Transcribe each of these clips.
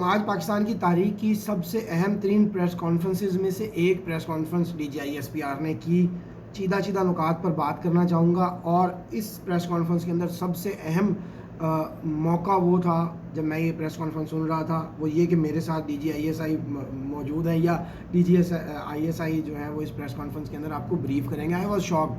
آج پاکستان کی تاریخ کی سب سے اہم ترین پریس کانفرنسز میں سے ایک پریس کانفرنس DGISPR نے کی. چیدہ نکات پر بات کرنا چاہوں گا، اور اس پریس کانفرنس کے اندر سب سے اہم موقع وہ تھا جب میں یہ پریس کانفرنس سن رہا تھا، وہ یہ کہ میرے ساتھ DGISI موجود ہے، یا DGISI جو ہے وہ اس پریس کانفرنس کے اندر آپ کو بریف کریں گے. آئی واز شاک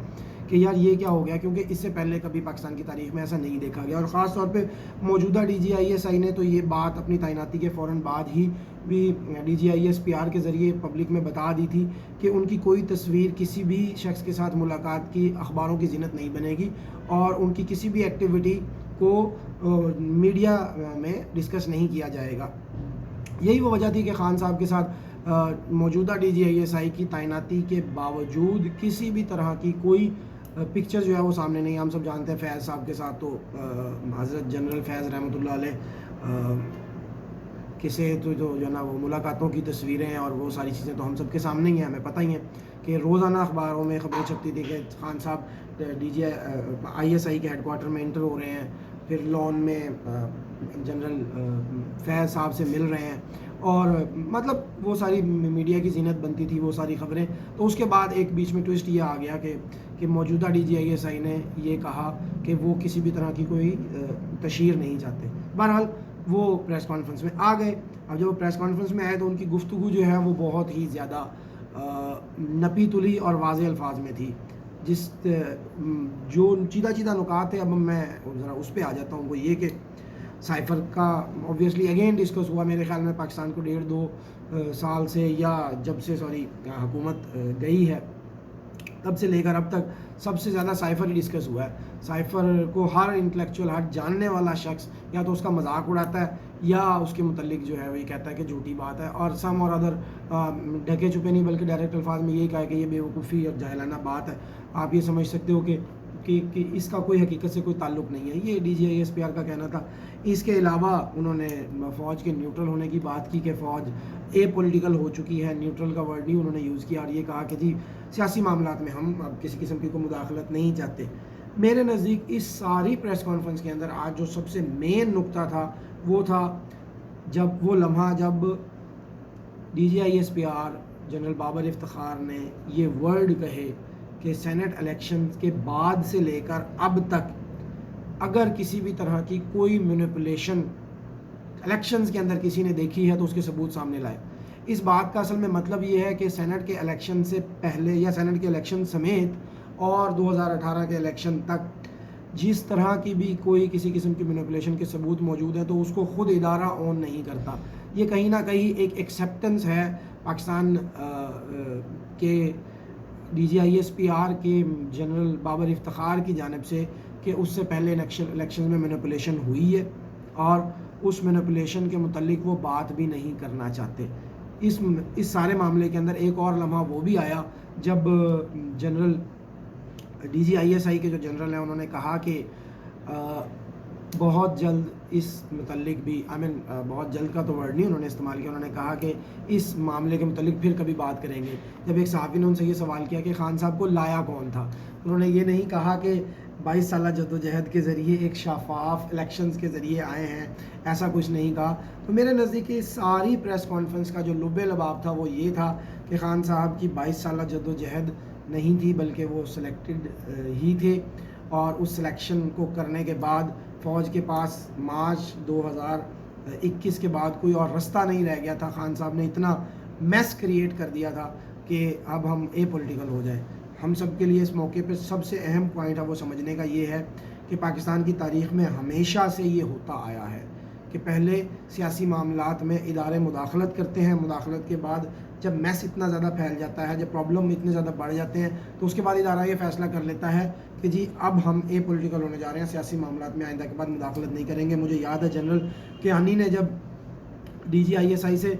کہ یار یہ کیا ہو گیا، کیونکہ اس سے پہلے کبھی پاکستان کی تاریخ میں ایسا نہیں دیکھا گیا. اور خاص طور پہ موجودہ DGISI نے تو یہ بات اپنی تعیناتی کے فوراً بعد ہی بھی DGISPR کے ذریعے پبلک میں بتا دی تھی کہ ان کی کوئی تصویر کسی بھی شخص کے ساتھ ملاقات کی اخباروں کی زینت نہیں بنے گی، اور ان کی کسی بھی ایکٹیویٹی کو میڈیا میں ڈسکس نہیں کیا جائے گا. یہی وہ وجہ تھی کہ خان صاحب کے ساتھ موجودہ DGISI کی تعیناتی کے باوجود کسی بھی طرح کی کوئی پکچر جو ہے وہ سامنے نہیں. ہم سب جانتے ہیں فیض صاحب کے ساتھ تو حضرت جنرل فیض رحمۃ اللہ علیہ کسے تو جو ہے نا وہ ملاقاتوں کی تصویریں اور وہ ساری چیزیں تو ہم سب کے سامنے ہی ہیں. ہمیں پتہ ہی ہے کہ روزانہ اخباروں میں خبریں چھپتی تھی کہ خان صاحب DGISI کے ہیڈ کوارٹر میں انٹر ہو رہے ہیں، پھر لون میں جنرل فیض صاحب سے مل رہے ہیں، اور مطلب وہ ساری میڈیا کی زینت بنتی تھی وہ ساری خبریں. تو اس کے بعد ایک بیچ میں ٹوسٹ یہ آ گیا کہ موجودہ DGISI نے یہ کہا کہ وہ کسی بھی طرح کی کوئی تشہیر نہیں چاہتے. بہرحال وہ پریس کانفرنس میں آ گئے. اب جب وہ پریس کانفرنس میں آئے تو ان کی گفتگو جو ہے وہ بہت ہی زیادہ نپی تلی اور واضح الفاظ میں تھی. جو چیدہ نکات تھے، اب میں ذرا اس پہ آ جاتا ہوں. وہ یہ کہ سائفر کا اوبویسلی اگین ڈسکس ہوا. میرے خیال میں پاکستان کو 1.5-2 سال سے، یا جب سے حکومت گئی ہے تب سے لے کر اب تک سب سے زیادہ سائفر ہی ڈسکس ہوا ہے. سائفر کو ہر انٹلیکچوئل، ہر جاننے والا شخص یا تو اس کا مذاق اڑاتا ہے یا اس کے متعلق جو ہے وہ یہ کہتا ہے کہ جھوٹی بات ہے، اور سم اور ادر ڈھکے چھپے نہیں بلکہ ڈائریکٹ الفاظ میں یہی کہا کہ یہ بیوقوفی اور جاہلانہ بات ہے. آپ یہ سمجھ سکتے ہو کہ اس کا کوئی حقیقت سے کوئی تعلق نہیں ہے. یہ DGISPR کا کہنا تھا. اس کے علاوہ انہوں نے فوج کے نیوٹرل ہونے کی بات کی کہ فوج اے پولیٹیکل ہو چکی ہے. نیوٹرل کا ورڈ نہیں انہوں نے یوز کیا، اور یہ کہا کہ جی سیاسی معاملات میں ہم اب کسی قسم کی کوئی مداخلت نہیں چاہتے. میرے نزدیک اس ساری پریس کانفرنس کے اندر آج جو سب سے مین نقطہ تھا وہ تھا جب وہ لمحہ جب DGISPR جنرل بابر افتخار نے یہ ورڈ کہے کہ سینٹ الیکشن کے بعد سے لے کر اب تک اگر کسی بھی طرح کی کوئی مینیپولیشن الیکشنز کے اندر کسی نے دیکھی ہے تو اس کے ثبوت سامنے لائے. اس بات کا اصل میں مطلب یہ ہے کہ سینٹ کے الیکشن سے پہلے یا سینٹ کے الیکشن سمیت اور 2018 کے الیکشن تک جس طرح کی بھی کوئی کسی قسم کی مینیپولیشن کے ثبوت موجود ہیں تو اس کو خود ادارہ اون نہیں کرتا. یہ کہیں نہ کہیں ایک ایکسیپٹنس ہے پاکستان کے DGISPR کے جنرل بابر افتخار کی جانب سے کہ اس سے پہلے الیکشن میں مینیپولیشن ہوئی ہے، اور اس مینیپولیشن کے متعلق وہ بات بھی نہیں کرنا چاہتے. اس سارے معاملے کے اندر ایک اور لمحہ وہ بھی آیا جب جنرل DGISI کے جو جنرل ہیں انہوں نے کہا کہ بہت جلد اس متعلق بھی بہت جلد کا تو ورڈ نہیں انہوں نے استعمال کیا، انہوں نے کہا کہ اس معاملے کے متعلق پھر کبھی بات کریں گے. جب ایک صحافی نے ان سے یہ سوال کیا کہ خان صاحب کو لایا کون تھا، انہوں نے یہ نہیں کہا کہ 22 سالہ جدوجہد کے ذریعے ایک شفاف الیکشنز کے ذریعے آئے ہیں، ایسا کچھ نہیں کہا. تو میرے نزدیک ساری پریس کانفرنس کا جو لب لباب تھا وہ یہ تھا کہ خان صاحب کی 22 سالہ جدوجہد نہیں تھی بلکہ وہ سلیکٹڈ ہی تھے، اور اس سلیکشن کو کرنے کے بعد فوج کے پاس مارچ 2021 کے بعد کوئی اور رستہ نہیں رہ گیا تھا. خان صاحب نے اتنا میس کریٹ کر دیا تھا کہ اب ہم اے پولیٹیکل ہو جائیں. ہم سب کے لیے اس موقع پہ سب سے اہم پوائنٹ ہے وہ سمجھنے کا یہ ہے کہ پاکستان کی تاریخ میں ہمیشہ سے یہ ہوتا آیا ہے کہ پہلے سیاسی معاملات میں ادارے مداخلت کرتے ہیں، مداخلت کے بعد جب میس اتنا زیادہ پھیل جاتا ہے، جب پرابلم اتنے زیادہ بڑھ جاتے ہیں تو اس کے بعد ادارہ یہ فیصلہ کر لیتا ہے کہ جی اب ہم اے پولیٹیکل ہونے جا رہے ہیں، سیاسی معاملات میں آئندہ کے بعد مداخلت نہیں کریں گے. مجھے یاد ہے جنرل کیانی نے جب DGISI سے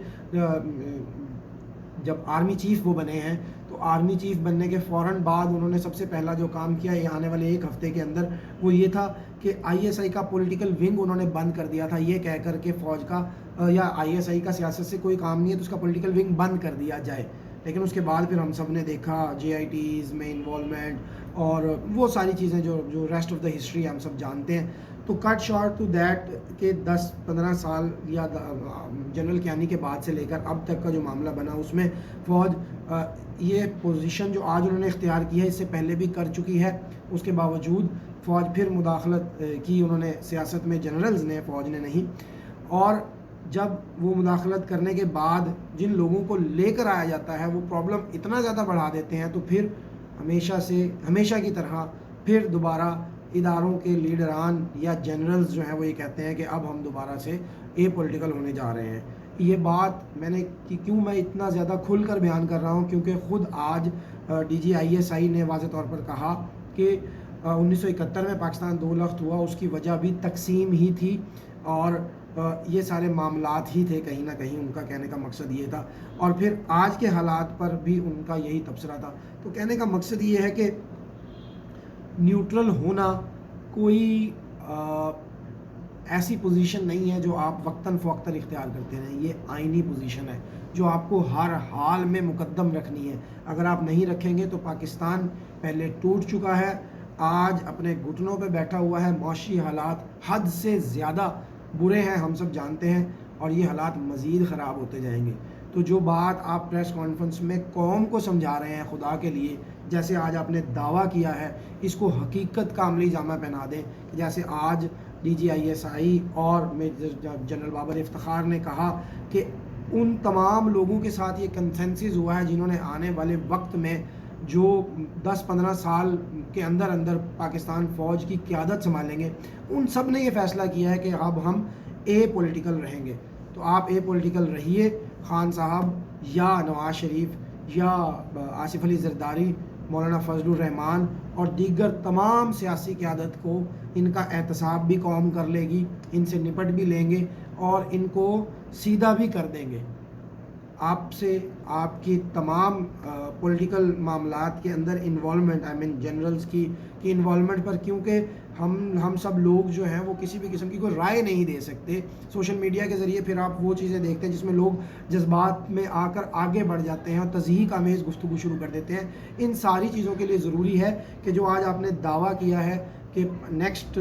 جب آرمی چیف وہ بنے ہیں تو آرمی چیف بننے کے فوراً بعد انہوں نے سب سے پہلا جو کام کیا یہ آنے والے ایک ہفتے کے اندر وہ یہ تھا کہ ISI کا پولیٹیکل ونگ انہوں نے بند کر دیا تھا، یہ کہہ کر کے فوج کا یا ISI کا سیاست سے کوئی کام نہیں ہے تو اس کا پولیٹیکل ونگ بند کر دیا جائے. لیکن اس کے بعد پھر ہم سب نے دیکھا JITs میں انوالومنٹ اور وہ ساری چیزیں جو ریسٹ آف دا ہسٹری ہم سب جانتے ہیں. تو کٹ شارٹ ٹو دیٹ کہ 10-15 سال یا جنرل کیانی کے بعد سے لے کر اب تک کا جو معاملہ بنا اس میں فوج یہ پوزیشن جو آج انہوں نے اختیار کی ہے اس سے پہلے بھی کر چکی ہے، اس کے باوجود فوج پھر مداخلت کی انہوں نے سیاست میں، جنرلز نے، فوج نے نہیں، اور جب وہ مداخلت کرنے کے بعد جن لوگوں کو لے کر آیا جاتا ہے وہ پرابلم اتنا زیادہ بڑھا دیتے ہیں، تو پھر ہمیشہ کی طرح پھر دوبارہ اداروں کے لیڈران یا جنرلز جو ہیں وہ یہ کہتے ہیں کہ اب ہم دوبارہ سے اے پولیٹیکل ہونے جا رہے ہیں۔ یہ بات میں نے کیوں میں اتنا زیادہ کھل کر بیان کر رہا ہوں، کیونکہ خود آج DGISI نے واضح طور پر کہا کہ 1971 میں پاکستان 2 لخت ہوا، اس کی وجہ بھی تقسیم ہی تھی، اور یہ سارے معاملات ہی تھے، کہیں نہ کہیں ان کا کہنے کا مقصد یہ تھا، اور پھر آج کے حالات پر بھی ان کا یہی تبصرہ تھا۔ تو کہنے کا مقصد یہ ہے کہ نیوٹرل ہونا کوئی ایسی پوزیشن نہیں ہے جو آپ وقتاً فوقتاً اختیار کرتے رہیں، یہ آئینی پوزیشن ہے جو آپ کو ہر حال میں مقدم رکھنی ہے۔ اگر آپ نہیں رکھیں گے تو پاکستان پہلے ٹوٹ چکا ہے، آج اپنے گھٹنوں پہ بیٹھا ہوا ہے، معاشی حالات حد سے زیادہ برے ہیں، ہم سب جانتے ہیں، اور یہ حالات مزید خراب ہوتے جائیں گے۔ تو جو بات آپ پریس کانفرنس میں قوم کو سمجھا رہے ہیں، خدا کے لیے جیسے آج آپ نے دعویٰ کیا ہے، اس کو حقیقت کا عملی جامہ پہنا دیں، جیسے آج DGISI اور جنرل بابر افتخار نے کہا کہ ان تمام لوگوں کے ساتھ یہ کنسنسس ہوا ہے جنہوں نے آنے والے وقت میں جو 10-15 سال کے اندر پاکستان فوج کی قیادت سنبھالیں گے، ان سب نے یہ فیصلہ کیا ہے کہ اب ہم اے پولیٹیکل رہیں گے۔ تو آپ اے پولیٹیکل رہیے، خان صاحب یا نواز شریف یا آصف علی زرداری، مولانا فضل الرحمان اور دیگر تمام سیاسی قیادت کو ان کا احتساب بھی قوم کر لے گی، ان سے نپٹ بھی لیں گے اور ان کو سیدھا بھی کر دیں گے۔ آپ سے آپ کی تمام پولیٹیکل معاملات کے اندر انوالومنٹ، جنرلز کی انوالومنٹ پر، کیونکہ ہم سب لوگ جو ہیں وہ کسی بھی قسم کی کوئی رائے نہیں دے سکتے۔ سوشل میڈیا کے ذریعے پھر آپ وہ چیزیں دیکھتے ہیں جس میں لوگ جذبات میں آ کر آگے بڑھ جاتے ہیں اور تضحیک آمیز گفتگو شروع کر دیتے ہیں۔ ان ساری چیزوں کے لیے ضروری ہے کہ جو آج آپ نے دعویٰ کیا ہے کہ نیکسٹ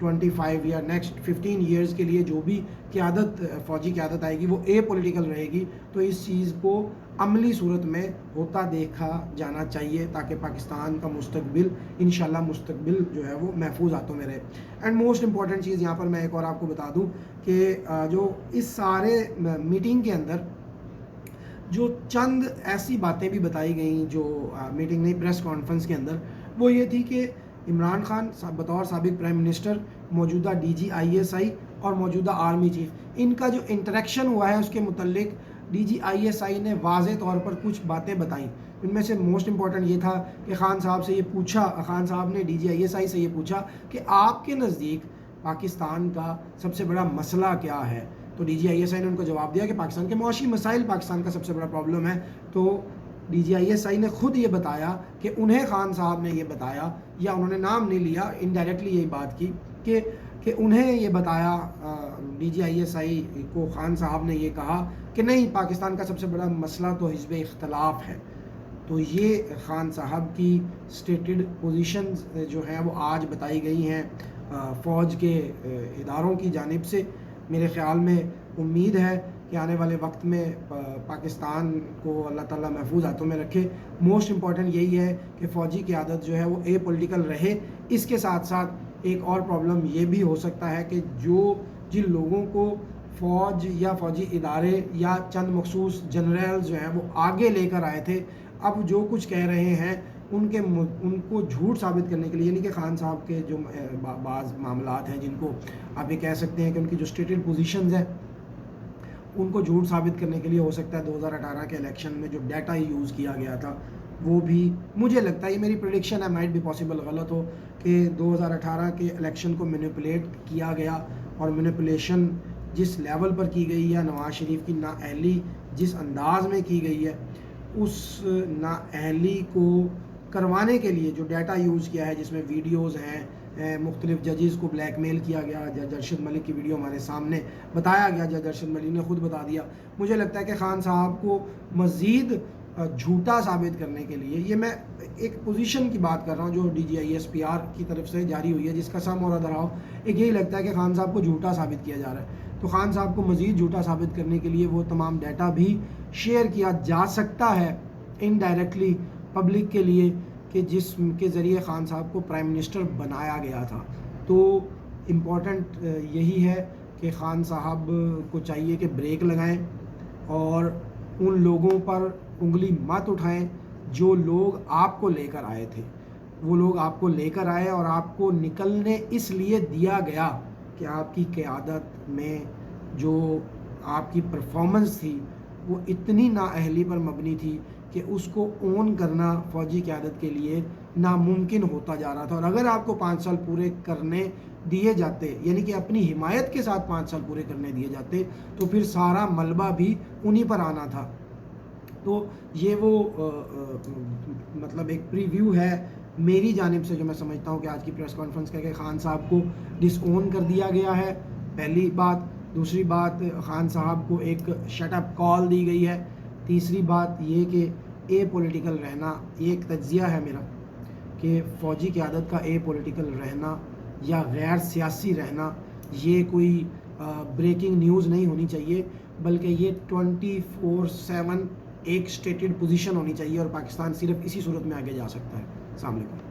25 یا نیکسٹ 15 ایئرز کے لیے جو بھی قیادت، فوجی قیادت آئے گی وہ اے پولیٹیکل رہے گی، تو اس چیز کو عملی صورت میں ہوتا دیکھا جانا چاہیے تاکہ پاکستان کا مستقبل انشاءاللہ مستقبل جو ہے وہ محفوظ ہاتھوں میں رہے۔ اینڈ موسٹ امپورٹنٹ چیز یہاں پر میں ایک اور آپ کو بتا دوں کہ جو اس سارے میٹنگ کے اندر جو چند ایسی باتیں بھی بتائی گئیں، جو میٹنگ نہیں پریس کانفرنس کے اندر، وہ یہ تھی کہ عمران خان بطور سابق پرائم منسٹر، موجودہ DGISI اور موجودہ آرمی چیف، ان کا جو انٹریکشن ہوا ہے اس کے متعلق DGISI نے واضح طور پر کچھ باتیں بتائیں۔ ان میں سے موسٹ امپورٹنٹ یہ تھا کہ خان صاحب نے DGISI سے یہ پوچھا کہ آپ کے نزدیک پاکستان کا سب سے بڑا مسئلہ کیا ہے؟ تو DGISI نے ان کو جواب دیا کہ پاکستان کے معاشی مسائل پاکستان کا سب سے بڑا پرابلم ہے۔ تو DGISI نے خود یہ بتایا کہ انہیں خان صاحب نے یہ بتایا، یا انہوں نے نام نہیں لیا، انڈائریکٹلی یہی بات کی کہ انہیں یہ بتایا، DGISI کو خان صاحب نے یہ کہا کہ نہیں، پاکستان کا سب سے بڑا مسئلہ تو حزب اختلاف ہے۔ تو یہ خان صاحب کی سٹیٹڈ پوزیشنز جو ہیں وہ آج بتائی گئی ہیں فوج کے اداروں کی جانب سے۔ میرے خیال میں امید ہے کہ آنے والے وقت میں پاکستان کو اللہ تعالیٰ محفوظ ہاتھوں میں رکھے۔ موسٹ امپورٹنٹ یہی ہے کہ فوجی قیادت جو ہے وہ اے پولیٹیکل رہے۔ اس کے ساتھ ساتھ ایک اور پرابلم یہ بھی ہو سکتا ہے کہ جن لوگوں کو فوج یا فوجی ادارے یا چند مخصوص جنرل جو ہیں وہ آگے لے کر آئے تھے، اب جو کچھ کہہ رہے ہیں ان کو جھوٹ ثابت کرنے کے لیے، یعنی کہ خان صاحب کے جو بعض معاملات ہیں جن کو آپ یہ کہہ سکتے ہیں کہ ان کی جو اسٹیٹڈ پوزیشنز ہیں ان کو جھوٹ ثابت کرنے کے لیے ہو سکتا ہے 2018 کے الیکشن میں جو ڈیٹا یوز کیا گیا تھا وہ بھی، مجھے لگتا ہے، یہ میری پریڈکشن ہے، مائٹ بھی پاسبل غلط ہو، کہ 2018 کے الیکشن کو مینیپولیٹ کیا گیا، اور مینیپولیشن جس لیول پر کی گئی ہے، نواز شریف کی نااہلی جس انداز میں کی گئی ہے، اس نااہلی کو کروانے کے لیے جو ڈیٹا یوز کیا ہے، جس میں ویڈیوز ہیں، مختلف ججز کو بلیک میل کیا گیا، جج ارشد ملک کی ویڈیو ہمارے سامنے بتایا گیا، جج ارشد ملک نے خود بتا دیا۔ مجھے لگتا ہے کہ خان صاحب کو مزید جھوٹا ثابت کرنے کے لیے، یہ میں ایک پوزیشن کی بات کر رہا ہوں جو DGISPR کی طرف سے جاری ہوئی ہے، جس کا سم اور ادراؤ ایک یہی لگتا ہے کہ خان صاحب کو جھوٹا ثابت کیا جا رہا ہے، تو خان صاحب کو مزید جھوٹا ثابت کرنے کے لیے وہ تمام ڈیٹا بھی شیئر کیا جا سکتا ہے انڈائریکٹلی پبلک کے لیے، کہ جس کے ذریعے خان صاحب کو پرائم منسٹر بنایا گیا تھا۔ تو امپورٹنٹ یہی ہے کہ خان صاحب کو چاہیے کہ بریک لگائیں اور ان لوگوں پر انگلی مت اٹھائیں جو لوگ آپ کو لے کر آئے تھے۔ وہ لوگ آپ کو لے کر آئے اور آپ کو نکلنے اس لیے دیا گیا کہ آپ کی قیادت میں جو آپ کی پرفارمنس تھی وہ اتنی نااہلی پر مبنی تھی کہ اس کو اون کرنا فوجی قیادت کے لیے ناممکن ہوتا جا رہا تھا، اور اگر آپ کو 5 سال پورے کرنے دیے جاتے، یعنی کہ اپنی حمایت کے ساتھ 5 سال پورے کرنے دیے جاتے، تو پھر سارا ملبہ بھی انہی پر آنا تھا۔ تو یہ وہ مطلب ایک پریویو ہے میری جانب سے جو میں سمجھتا ہوں کہ آج کی پریس کانفرنس کا، کہ خان صاحب کو ڈس اون کر دیا گیا ہے، پہلی بات۔ دوسری بات، خان صاحب کو ایک شٹ اپ کال دی گئی ہے۔ تیسری بات یہ کہ اے پولیٹیکل رہنا، یہ ایک تجزیہ ہے میرا کہ فوجی قیادت کا اے پولیٹیکل رہنا یا غیر سیاسی رہنا یہ کوئی بریکنگ نیوز نہیں ہونی چاہیے، بلکہ یہ 24/7 ایک سٹیٹڈ پوزیشن ہونی چاہیے، اور پاکستان صرف اسی صورت میں آگے جا سکتا ہے۔ السلام علیکم۔